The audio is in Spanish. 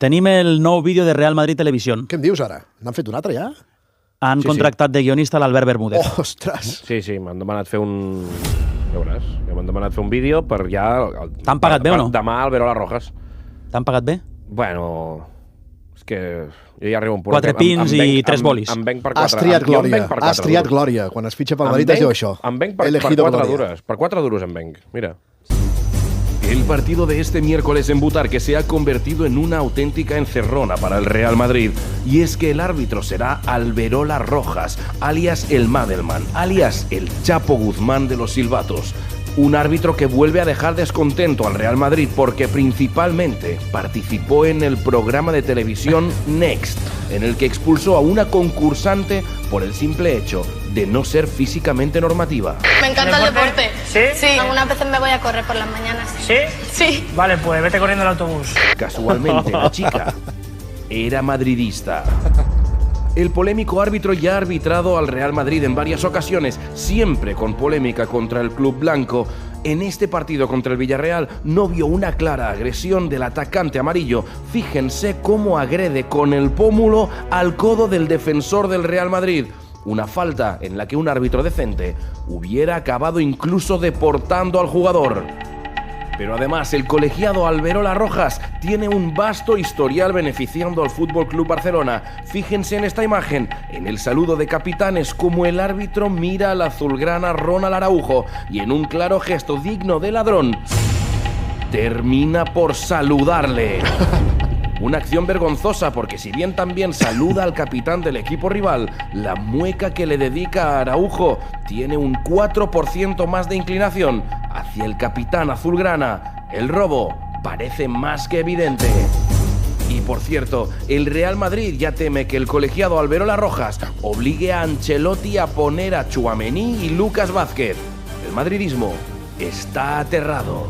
Tenim el nou vídeo de Real Madrid Televisió. Què em dius ara? N'han fet un altre ja? Han contractat de guionista l'Albert Bermúdez. Oh, ostres! Sí, m'han demanat fer un... Ja veuràs, m'han demanat fer un vídeo per ja... T'han pagat bé o no? Demà al Verola Rojas. T'han pagat bé? Bueno, és que jo ja arribo a un punt... 4 pins i 3 bolis. Em venc per 4. Has triat glòria. Has triat glòria. Quan es fitxa pel Madrid es diu això. Em venc per 4 dures. Per 4 duros em venc. Mira. El partido de este miércoles en Butarque se ha convertido en una auténtica encerrona para el Real Madrid. Y es que el árbitro será Alberola Rojas, alias el Madelman, alias el Chapo Guzmán de los silbatos. Un árbitro que vuelve a dejar descontento al Real Madrid porque principalmente participó en el programa de televisión Next, en el que expulsó a una concursante por el simple hecho de no ser físicamente normativa. Me encanta el deporte. ¿Sí? Sí, algunas veces me voy a correr por las mañanas. ¿Sí? Sí. Vale, pues vete corriendo el autobús. Casualmente, la chica era madridista. El polémico árbitro ya ha arbitrado al Real Madrid en varias ocasiones, siempre con polémica contra el club blanco. En este partido contra el Villarreal no vio una clara agresión del atacante amarillo. Fíjense cómo agrede con el pómulo al codo del defensor del Real Madrid. Una falta en la que un árbitro decente hubiera acabado incluso deportando al jugador. Pero además el colegiado Alberola Rojas tiene un vasto historial beneficiando al FC Barcelona. Fíjense en esta imagen, en el saludo de capitanes, como el árbitro mira al azulgrana Ronald Araujo y en un claro gesto digno de ladrón, termina por saludarle. Una acción vergonzosa porque si bien también saluda al capitán del equipo rival, la mueca que le dedica a Araujo tiene un 4% más de inclinación hacia el capitán azulgrana. El robo parece más que evidente. Y por cierto, el Real Madrid ya teme que el colegiado Alberola Rojas obligue a Ancelotti a poner a Tchouaméni y Lucas Vázquez. El madridismo está aterrado.